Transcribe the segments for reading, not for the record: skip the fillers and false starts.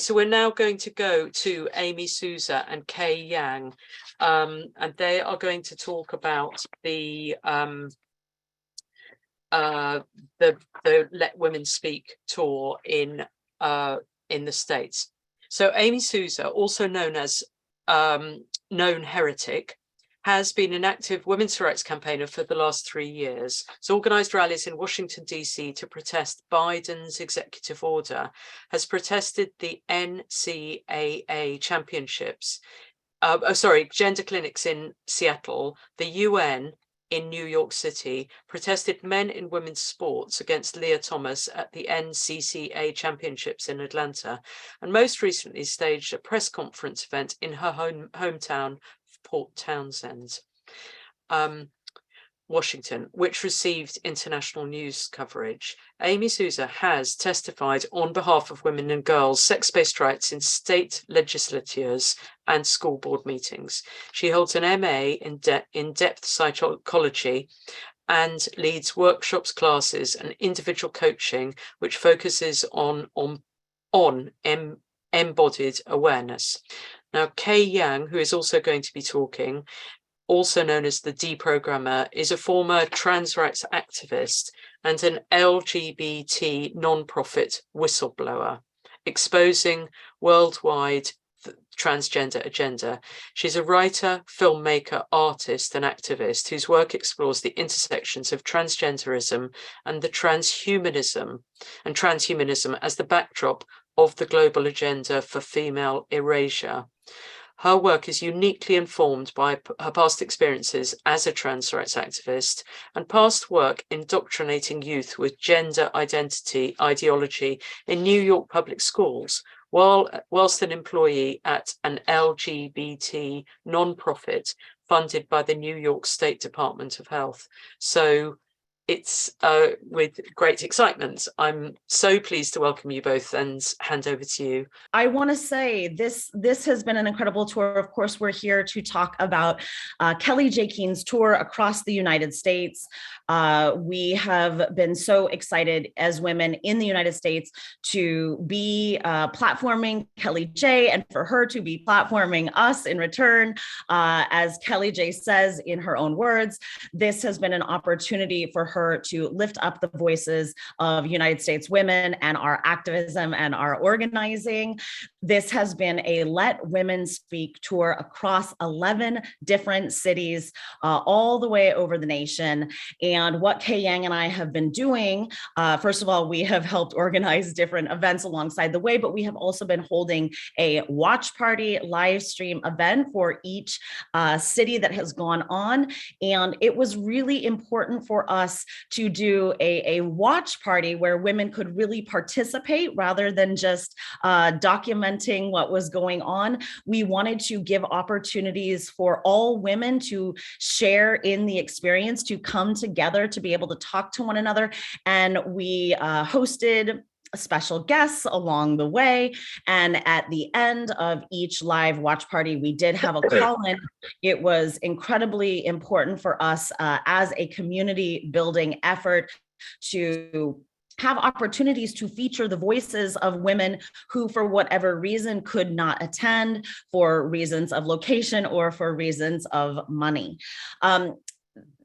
So we're now going to go to Amy Sousa and Kay Yang, and they are going to talk about the Let Women Speak tour in the States. So Amy Sousa, also known as known Heretic, has been an active women's rights campaigner for the last 3 years. Has organised rallies in Washington, D.C. to protest Biden's executive order, has protested the NCAA championships, gender clinics in Seattle, the UN in New York City, protested men in women's sports against Leah Thomas at the NCCA championships in Atlanta, and most recently staged a press conference event in her hometown, Port Townsend, Washington, which received international news coverage. Amy Sousa has testified on behalf of women and girls' sex-based rights in state legislatures and school board meetings. She holds an MA in depth psychology and leads workshops, classes, and individual coaching, which focuses on embodied awareness. Now, Kay Yang, who is also going to be talking, also known as the Deprogrammer, is a former trans rights activist and an LGBT non-profit whistleblower, exposing World-Wide Transgender Agenda. She's a writer, filmmaker, artist, and activist whose work explores the intersections of transgenderism and the transhumanism as the backdrop of the global agenda for female erasure. Her work is uniquely informed by her past experiences as a trans rights activist and past work indoctrinating youth with gender identity ideology in New York public schools, whilst an employee at an LGBT non-profit funded by the New York State Department of Health. So it's with great excitement. I'm so pleased to welcome you both and hand over to you. I want to say this has been an incredible tour. Of course, we're here to talk about Kelly J. Keene's tour across the United States. We have been so excited as women in the United States to be platforming Kelly J and for her to be platforming us in return. As Kelly J says in her own words, this has been an opportunity for her to lift up the voices of United States women and our activism and our organizing. This has been a Let Women Speak tour across 11 different cities, all the way over the nation. And what Kay Yang and I have been doing, first of all, we have helped organize different events alongside the way, but we have also been holding a watch party live stream event for each city that has gone on. And it was really important for us to do a watch party where women could really participate rather than just documenting what was going on. We wanted to give opportunities for all women to share in the experience, to come together, to be able to talk to one another. And we hosted special guests along the way. And at the end of each live watch party, we did have a call-in. It was incredibly important for us as a community building effort to have opportunities to feature the voices of women who, for whatever reason, could not attend for reasons of location or for reasons of money.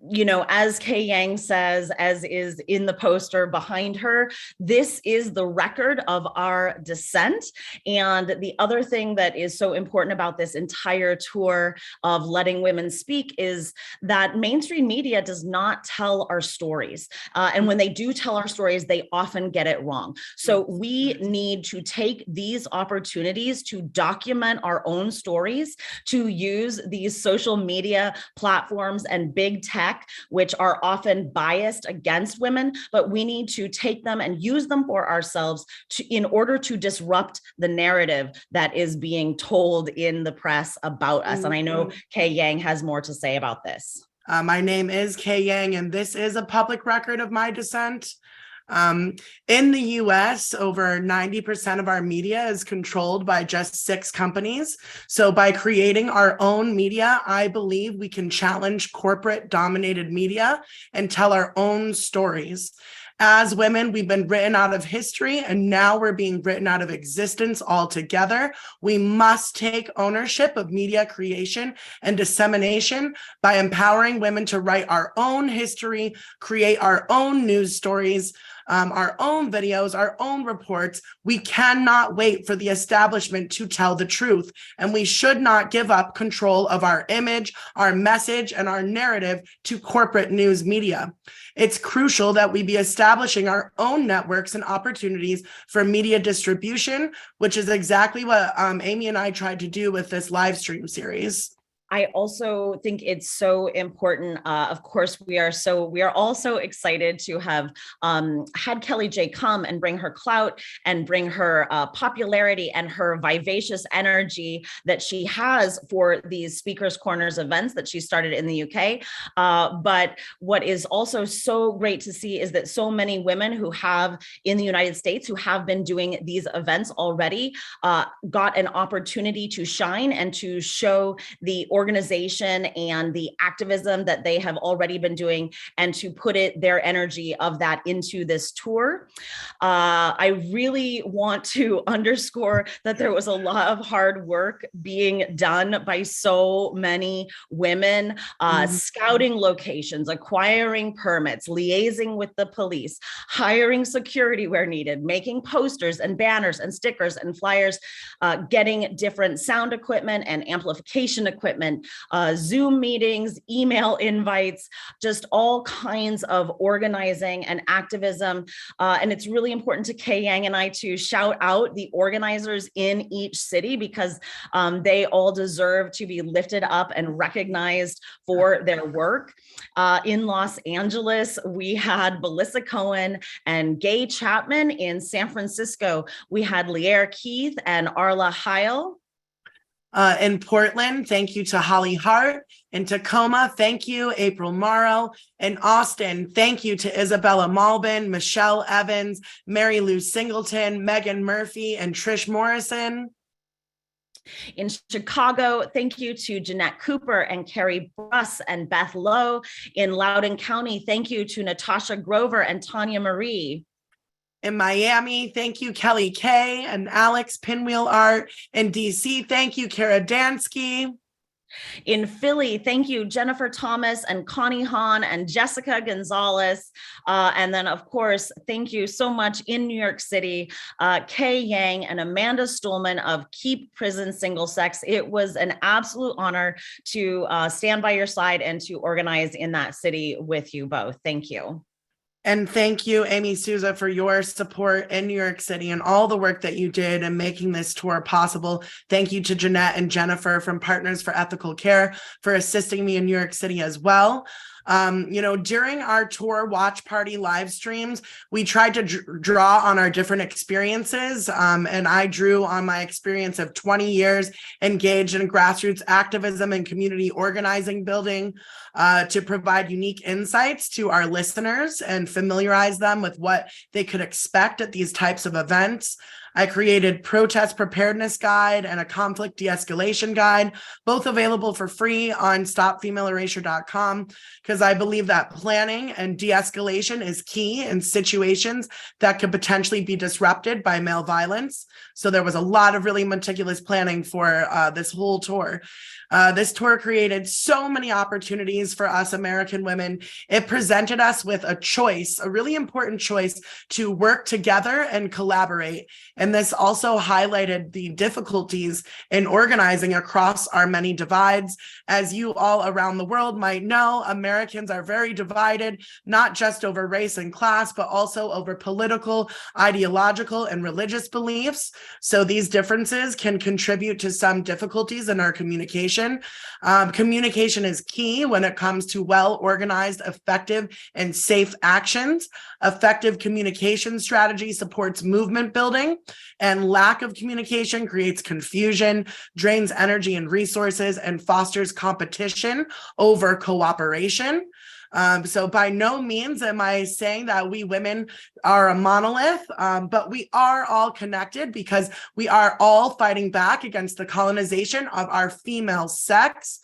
You know, as Kay Yang says, as is in the poster behind her, this is the record of our descent. And the other thing that is so important about this entire tour of Letting Women Speak is that mainstream media does not tell our stories. And when they do tell our stories, they often get it wrong. So we need to take these opportunities to document our own stories, to use these social media platforms and big tech, which are often biased against women, but we need to take them and use them for ourselves in order to disrupt the narrative that is being told in the press about us. And I know Kay Yang has more to say about this. My name is Kay Yang, and this is a public record of my descent. In the US, over 90% of our media is controlled by just 6 companies. So by creating our own media, I believe we can challenge corporate dominated media and tell our own stories. As women, we've been written out of history, and now we're being written out of existence altogether. We must take ownership of media creation and dissemination by empowering women to write our own history, create our own news stories, our own videos, our own reports. We cannot wait for the establishment to tell the truth, and we should not give up control of our image, our message, and our narrative to corporate news media. It's crucial that we be establishing our own networks and opportunities for media distribution, which is exactly what Amy and I tried to do with this live stream series. I also think it's so important. Of course, we are all so excited to have had Kelly J come and bring her clout and bring her popularity and her vivacious energy that she has for these Speakers Corners events that she started in the UK. But what is also so great to see is that so many women who have in the United States who have been doing these events already got an opportunity to shine and to show the organization and the activism that they have already been doing, and to put their energy of that into this tour. I really want to underscore that there was a lot of hard work being done by so many women, scouting locations, acquiring permits, liaising with the police, hiring security where needed, making posters and banners and stickers and flyers, getting different sound equipment and amplification equipment, Zoom meetings, email invites, just all kinds of organizing and activism. And it's really important to K Yang and I to shout out the organizers in each city, because they all deserve to be lifted up and recognized for their work. In Los Angeles, we had Melissa Cohen and Gay Chapman. In San Francisco, we had Lear Keith and Arla Heil. In Portland, thank you to Holly Hart. In Tacoma, thank you, April Morrow. In Austin, thank you to Isabella Malbin, Michelle Evans, Mary Lou Singleton, Megan Murphy, and Trish Morrison. In Chicago, thank you to Jeanette Cooper and Carrie Bruss and Beth Lowe. In Loudoun County, thank you to Natasha Grover and Tanya Marie. In Miami, thank you, Kelly Kay and Alex Pinwheel Art. In DC, thank you, Kara Dansky. In Philly, thank you, Jennifer Thomas and Connie Hahn and Jessica Gonzalez. And then, of course, thank you so much in New York City, Kay Yang and Amanda Stuhlman of Keep Prison Single Sex. It was an absolute honor to stand by your side and to organize in that city with you both. Thank you. And thank you, Amy Sousa, for your support in New York City and all the work that you did in making this tour possible. Thank you to Jeanette and Jennifer from Partners for Ethical Care for assisting me in New York City as well. During our tour watch party live streams, we tried to draw on our different experiences. And I drew on my experience of 20 years engaged in grassroots activism and community organizing building to provide unique insights to our listeners and familiarize them with what they could expect at these types of events. I created protest preparedness guide and a conflict de-escalation guide, both available for free on stopfemalerasure.com, because I believe that planning and de-escalation is key in situations that could potentially be disrupted by male violence. So there was a lot of really meticulous planning for this whole tour. This tour created so many opportunities for us American women. It presented us with a choice, a really important choice, to work together and collaborate. And this also highlighted the difficulties in organizing across our many divides. As you all around the world might know, Americans are very divided, not just over race and class, but also over political, ideological, and religious beliefs. So these differences can contribute to some difficulties in our communication. Communication is key when it comes to well-organized, effective, and safe actions. Effective communication strategy supports movement building, and lack of communication creates confusion, drains energy and resources, and fosters competition over cooperation. So by no means am I saying that we women are a monolith, but we are all connected because we are all fighting back against the colonization of our female sex.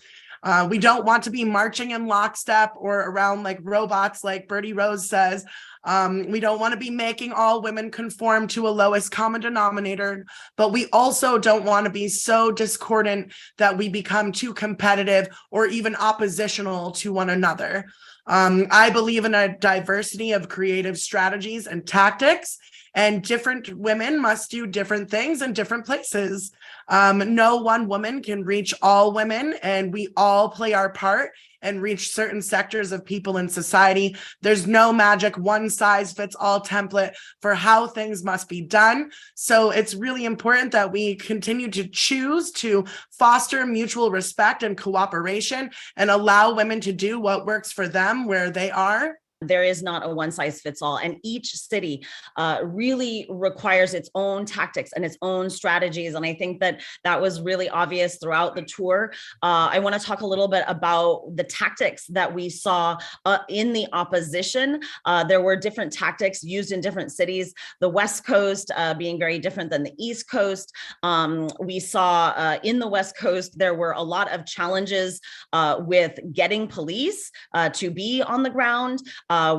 We don't want to be marching in lockstep or around like robots, like Bertie Rose says. We don't want to be making all women conform to a lowest common denominator, but we also don't want to be so discordant that we become too competitive or even oppositional to one another. I believe in a diversity of creative strategies and tactics, and different women must do different things in different places. No one woman can reach all women, and we all play our part and reach certain sectors of people in society. There's no magic one-size-fits-all template for how things must be done. So it's really important that we continue to choose to foster mutual respect and cooperation and allow women to do what works for them where they are. There is not a one size fits all, and each city really requires its own tactics and its own strategies. And I think that that was really obvious throughout the tour. I want to talk a little bit about the tactics that we saw in the opposition. There were different tactics used in different cities, the West Coast being very different than the East Coast. We saw in the West Coast, there were a lot of challenges with getting police to be on the ground.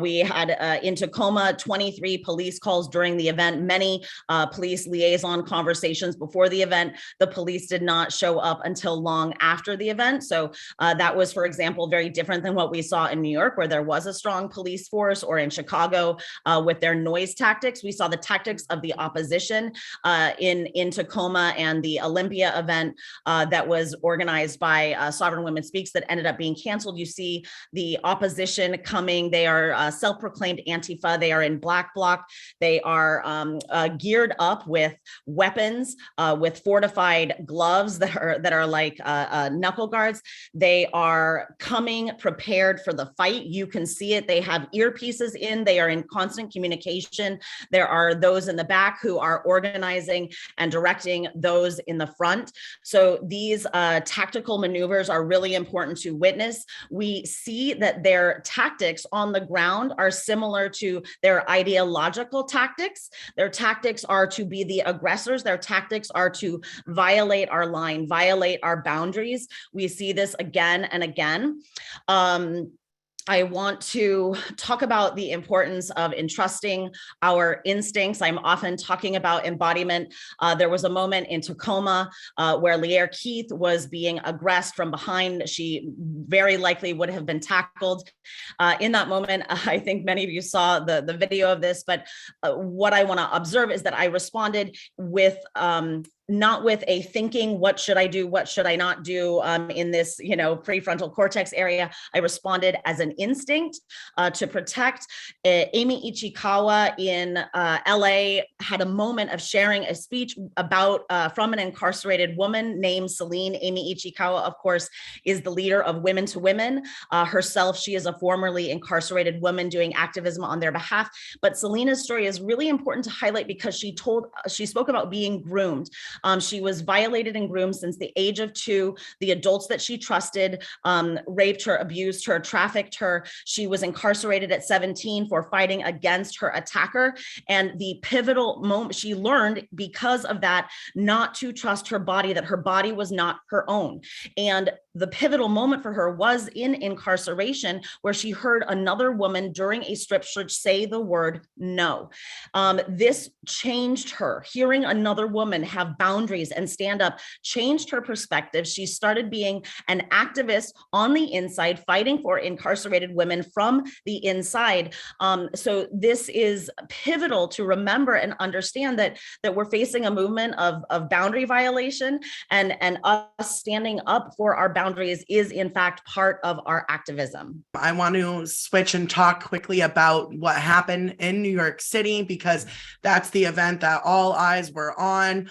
We had in Tacoma 23 police calls during the event, many police liaison conversations before the event. The police did not show up until long after the event. So that was, for example, very different than what we saw in New York, where there was a strong police force, or in Chicago with their noise tactics. We saw the tactics of the opposition in Tacoma and the Olympia event that was organized by Sovereign Women Speaks that ended up being canceled. You see the opposition coming. They are self-proclaimed Antifa. They are in black bloc. They are geared up with weapons, with fortified gloves that are like knuckle guards. They are coming prepared for the fight. You can see it. They have earpieces in. They are in constant communication. There are those in the back who are organizing and directing those in the front. So these tactical maneuvers are really important to witness. We see that their tactics on the ground are similar to their ideological tactics. Their tactics are to be the aggressors. Their tactics are to violate our line, violate our boundaries. We see this again and again. I want to talk about the importance of entrusting our instincts. I'm often talking about embodiment. There was a moment in Tacoma where Lear Keith was being aggressed from behind. She very likely would have been tackled. In that moment, I think many of you saw the video of this, but what I want to observe is that I responded with not with a thinking, what should I do? What should I not do in this, prefrontal cortex area? I responded as an instinct to protect. Amy Ichikawa in LA had a moment of sharing a speech about from an incarcerated woman named Celine. Amy Ichikawa, of course, is the leader of Women to Women. Herself, she is a formerly incarcerated woman doing activism on their behalf. But Selena's story is really important to highlight because she spoke about being groomed. She was violated and groomed since the age of 2. The adults that she trusted raped her, abused her, trafficked her. She was incarcerated at 17 for fighting against her attacker. And the pivotal moment, she learned because of that not to trust her body, that her body was not her own. And the pivotal moment for her was in incarceration, where she heard another woman during a strip search say the word no. This changed her. Hearing another woman have boundaries and stand up changed her perspective. She started being an activist on the inside, fighting for incarcerated women from the inside. So this is pivotal to remember and understand that we're facing a movement of boundary violation, and us standing up for our boundaries is in fact part of our activism. I want to switch and talk quickly about what happened in New York City, because that's the event that all eyes were on.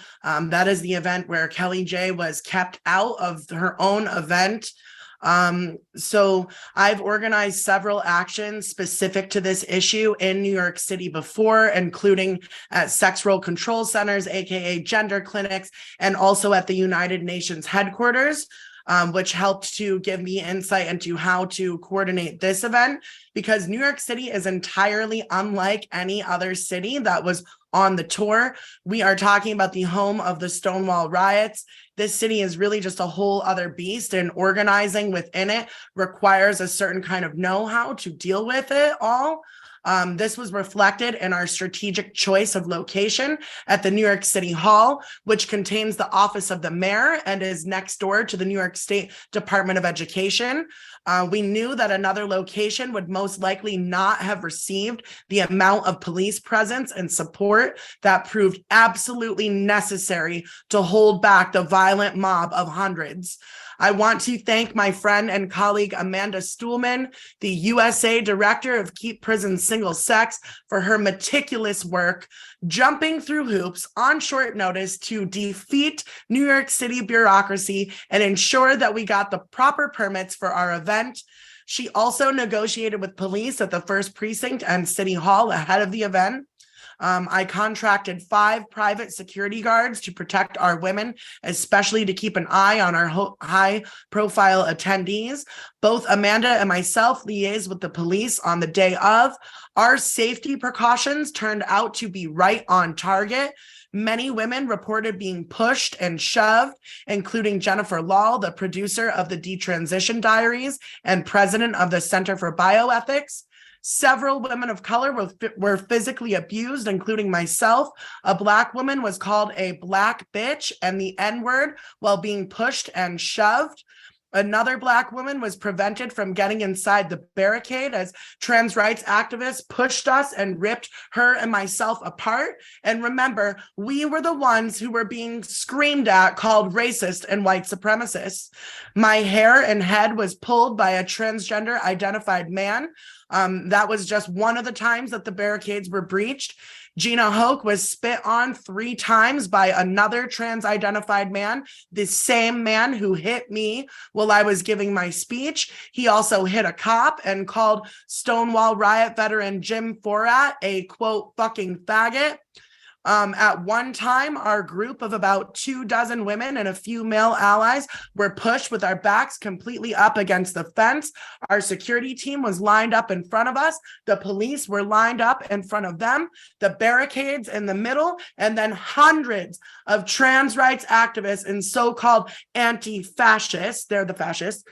That is the event where Kelly J was kept out of her own event. So I've organized several actions specific to this issue in New York City before, including at sex role control centers, aka gender clinics, and also at the United Nations headquarters. which helped to give me insight into how to coordinate this event, because New York City is entirely unlike any other city that was on the tour. We are talking about the home of the Stonewall riots. This city is really just a whole other beast, and organizing within it requires a certain kind of know-how to deal with it all. This was reflected in our strategic choice of location at the New York City Hall, which contains the office of the mayor and is next door to the New York State Department of Education. We knew that another location would most likely not have received the amount of police presence and support that proved absolutely necessary to hold back the violent mob of hundreds. I want to thank my friend and colleague Amanda Stuhlman, the USA Director of Keep Prisons Single Sex, for her meticulous work, jumping through hoops on short notice to defeat New York City bureaucracy and ensure that we got the proper permits for our event. She also negotiated with police at the First Precinct and City Hall ahead of the event. I contracted 5 private security guards to protect our women, especially to keep an eye on our high-profile attendees. Both Amanda and myself liaised with the police on the day of. Our safety precautions turned out to be right on target. Many women reported being pushed and shoved, including Jennifer Lahl, the producer of the Detransition Diaries and president of the Center for Bioethics. Several women of color were physically abused, including myself. A Black woman was called a Black bitch and the N-word while being pushed and shoved. Another Black woman was prevented from getting inside the barricade as trans rights activists pushed us and ripped her and myself apart. And remember, we were the ones who were being screamed at, called racist and white supremacists. My hair and head was pulled by a transgender identified man. That was just one of the times that the barricades were breached. Gina Hoke was spit on 3 times by another trans-identified man, the same man who hit me while I was giving my speech. He also hit a cop and called Stonewall riot veteran Jim Forat a, quote, fucking faggot. At one time, our group of about 24 women and a few male allies were pushed with our backs completely up against the fence. Our security team was lined up in front of us. The police were lined up in front of them, the barricades in the middle, and then hundreds of trans rights activists and so-called anti-fascists, they're the fascists,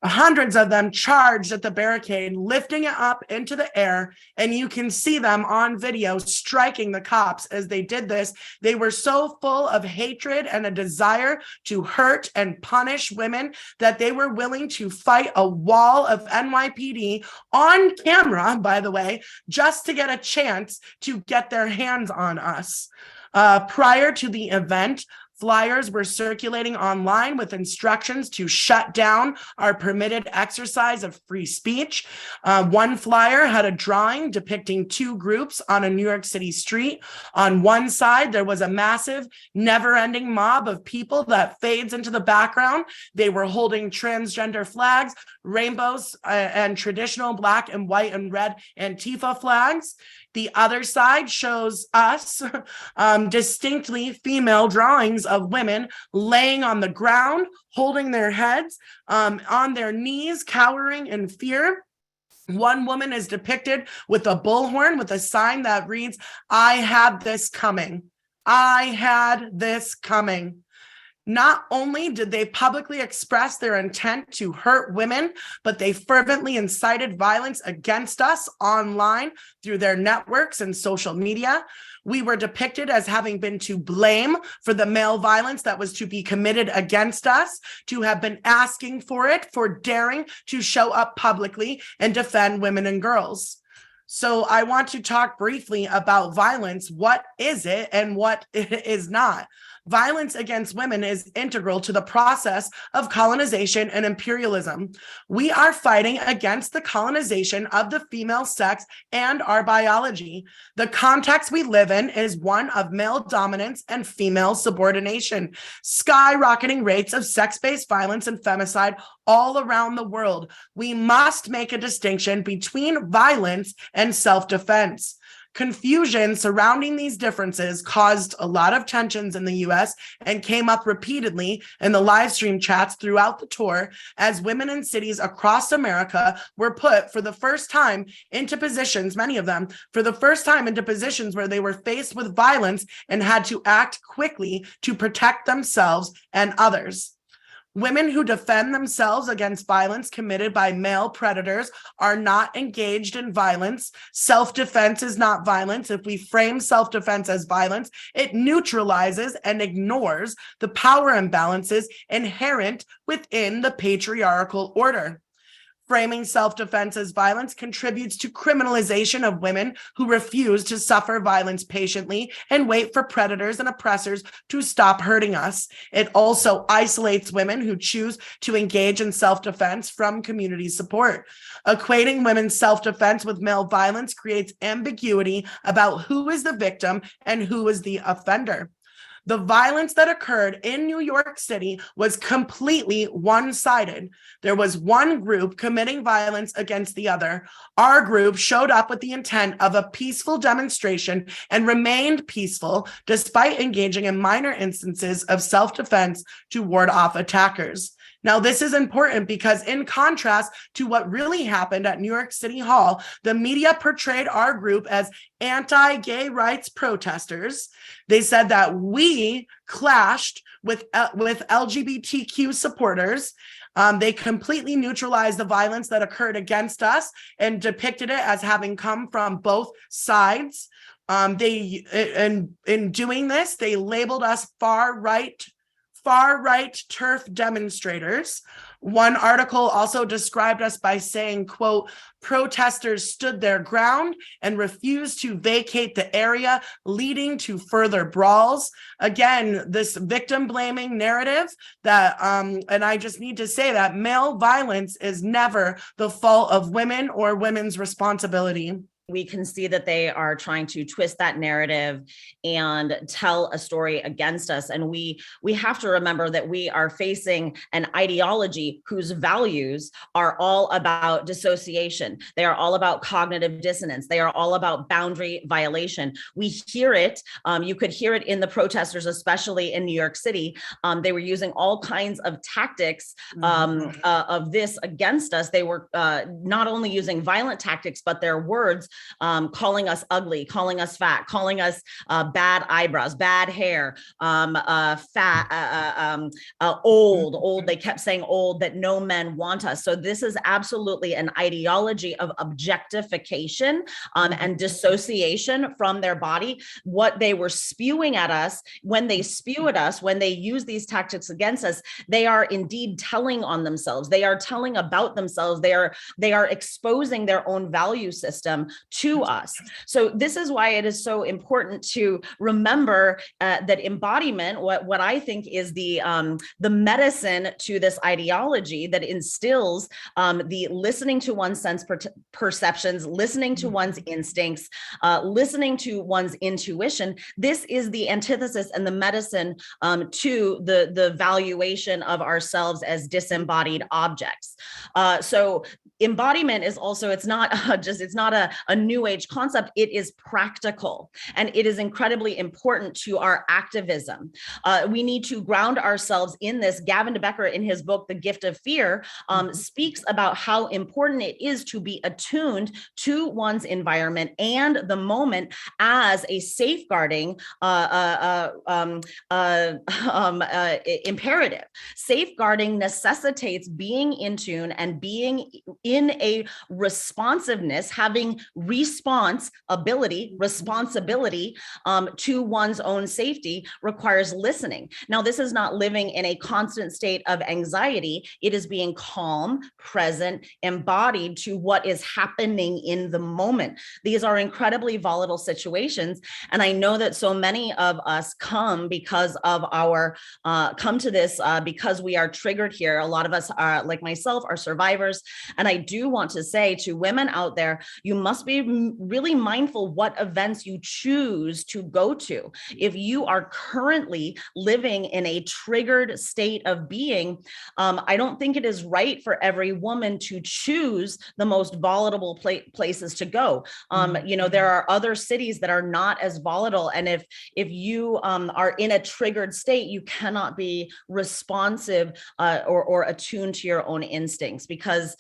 hundreds of them charged at the barricade, lifting it up into the air, and you can see them on video striking the cops as they did this. They were so full of hatred and a desire to hurt and punish women that they were willing to fight a wall of NYPD on camera, by the way, just to get a chance to get their hands on us. Prior to the event, flyers were circulating online with instructions to shut down our permitted exercise of free speech. One flyer had a drawing depicting 2 groups on a New York City street. On one side, there was a massive, never-ending mob of people that fades into the background. They were holding transgender flags, rainbows, and traditional black and white and red Antifa flags. The other side shows us distinctly female drawings of women laying on the ground, holding their heads on their knees, cowering in fear. One woman is depicted with a bullhorn with a sign that reads, "I had this coming. I had this coming." Not only did they publicly express their intent to hurt women, but they fervently incited violence against us online through their networks and social media. We were depicted as having been to blame for the male violence that was to be committed against us, to have been asking for it, for daring to show up publicly and defend women and girls. So I want to talk briefly about violence. What is it and what it is not? Violence against women is integral to the process of colonization and imperialism. We are fighting against the colonization of the female sex and our biology. The context we live in is one of male dominance and female subordination, skyrocketing rates of sex-based violence and femicide all around the world. We must make a distinction between violence and self-defense. Confusion surrounding these differences caused a lot of tensions in the US and came up repeatedly in the live stream chats throughout the tour as women in cities across America were put for the first time into positions, many of them, for the first time into positions where they were faced with violence and had to act quickly to protect themselves and others. Women who defend themselves against violence committed by male predators are not engaged in violence. Self-defense is not violence. If we frame self-defense as violence, it neutralizes and ignores the power imbalances inherent within the patriarchal order. Framing self-defense as violence contributes to criminalization of women who refuse to suffer violence patiently and wait for predators and oppressors to stop hurting us. It also isolates women who choose to engage in self-defense from community support. Equating women's self-defense with male violence creates ambiguity about who is the victim and who is the offender. The violence that occurred in New York City was completely one-sided. There was one group committing violence against the other. Our group showed up with the intent of a peaceful demonstration and remained peaceful despite engaging in minor instances of self-defense to ward off attackers. Now, this is important because in contrast to what really happened at New York City Hall, the media portrayed our group as anti-gay rights protesters. They said that we clashed with LGBTQ supporters. They completely neutralized the violence that occurred against us and depicted it as having come from both sides. In doing this, they labeled us far-right turf demonstrators. One article also described us by saying, quote, protesters stood their ground and refused to vacate the area, leading to further brawls. Again, this victim blaming narrative that, and I just need to say that male violence is never the fault of women or women's responsibility. We can see that they are trying to twist that narrative and tell a story against us. And we have to remember that we are facing an ideology whose values are all about dissociation. They are all about cognitive dissonance. They are all about boundary violation. We hear it. You could hear it in the protesters, especially in New York City. They were using all kinds of tactics of this against us. They were not only using violent tactics, but their words, calling us ugly, calling us fat, calling us bad eyebrows, bad hair, fat, old. They kept saying old, that no men want us. So this is absolutely an ideology of objectification and dissociation from their body. What they were spewing at us, when they spew at us, when they use these tactics against us, they are indeed telling on themselves. They are telling about themselves. They are exposing their own value system to us. So this is why it is so important to remember that embodiment, what I think is the medicine to this ideology that instills the listening to one's sense perceptions, listening to one's instincts, listening to one's intuition. This is the antithesis and the medicine to the valuation of ourselves as disembodied objects. So embodiment is also, it's not a new age concept. It is practical, and it is incredibly important to our activism. We need to ground ourselves in this. Gavin de Becker, in his book, The Gift of Fear, speaks about how important it is to be attuned to one's environment and the moment as a safeguarding imperative. Safeguarding necessitates being in tune and being in a responsiveness, having responsibility to one's own safety requires listening. Now, this is not living in a constant state of anxiety. It is being calm, present, embodied to what is happening in the moment. These are incredibly volatile situations. And I know that so many of us come because of our, come to this because we are triggered here. A lot of us are, like myself, are survivors. And I do want to say to women out there, you must be really mindful what events you choose to go to. If you are currently living in a triggered state of being, I don't think it is right for every woman to choose the most volatile places to go. There are other cities that are not as volatile. And if you are in a triggered state, you cannot be responsive or attuned to your own instincts, because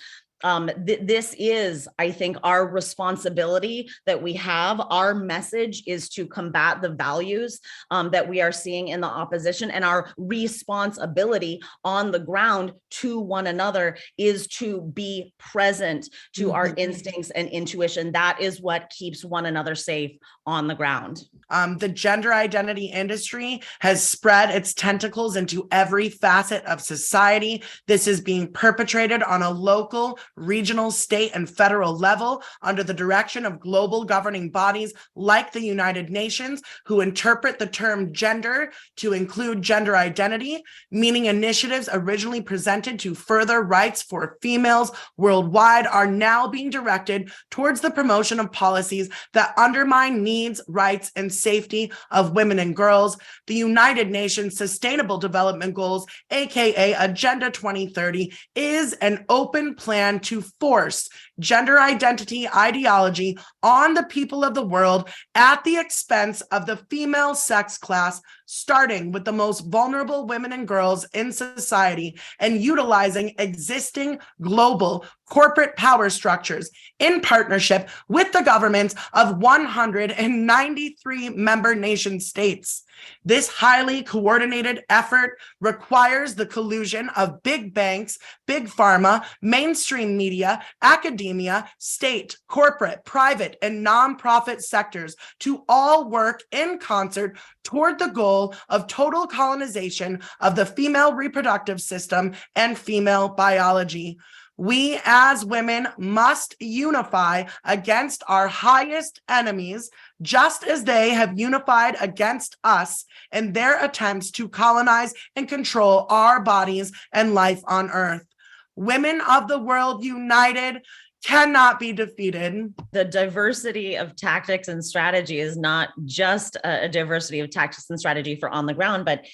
this is, I think, our responsibility that we have. Our message is to combat the values that we are seeing in the opposition, and our responsibility on the ground to one another is to be present to our instincts and intuition. That is what keeps one another safe on the ground. The gender identity industry has spread its tentacles into every facet of society. This is being perpetrated on a local, regional, state, and federal level under the direction of global governing bodies like the United Nations, who interpret the term gender to include gender identity, meaning initiatives originally presented to further rights for females worldwide are now being directed towards the promotion of policies that undermine needs, rights, and safety of women and girls. The United Nations Sustainable Development Goals, aka Agenda 2030, is an open plan to force gender identity ideology on the people of the world at the expense of the female sex class, starting with the most vulnerable women and girls in society, and utilizing existing global corporate power structures in partnership with the governments of 193 member nation states. This highly coordinated effort requires the collusion of big banks, big pharma, mainstream media, academia, state, corporate, private, and nonprofit sectors to all work in concert toward the goal of total colonization of the female reproductive system and female biology. We as women must unify against our highest enemies, just as they have unified against us in their attempts to colonize and control our bodies and life on Earth. Women of the world united cannot be defeated. The diversity of tactics and strategy is not just a diversity of tactics and strategy for on the ground, but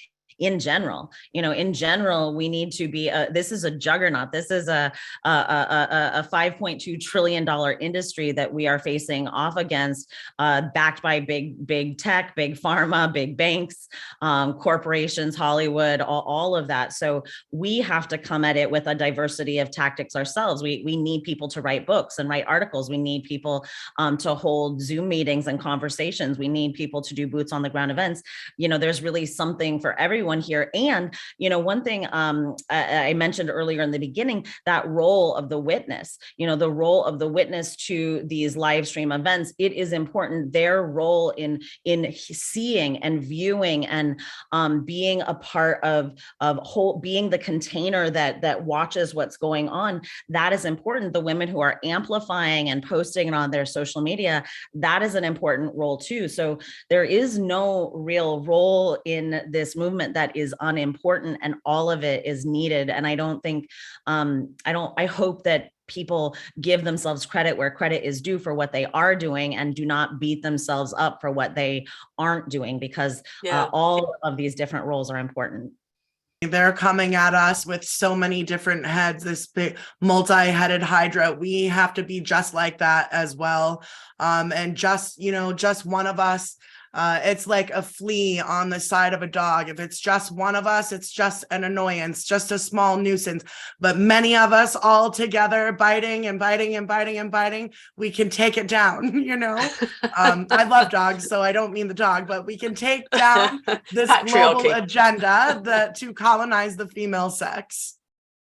in general, we need to be, this is a juggernaut. This is a $5.2 trillion industry that we are facing off against, backed by big tech, big pharma, big banks, corporations, Hollywood, all of that. So we have to come at it with a diversity of tactics ourselves. We need people to write books and write articles. We need people to hold Zoom meetings and conversations. We need people to do boots on the ground events. There's really something for everyone here. And, one thing I mentioned earlier in the beginning, that role of the witness, the role of the witness to these live stream events, it is important. Their role in seeing and viewing and being a part of being the container that watches what's going on, that is important. The women who are amplifying and posting it on their social media, that is an important role too. So there is no real role in this movement that is unimportant, and all of it is needed. And I don't think, I hope that people give themselves credit where credit is due for what they are doing, and do not beat themselves up for what they aren't doing, because all of these different roles are important. They're coming at us with so many different heads, this big multi-headed hydra. We have to be just like that as well. And just one of us, it's like a flea on the side of a dog. If it's just one of us, it's just an annoyance, just a small nuisance. But many of us all together, biting and biting and biting and biting, we can take it down, I love dogs, so I don't mean the dog, but we can take down this global agenda to colonize the female sex.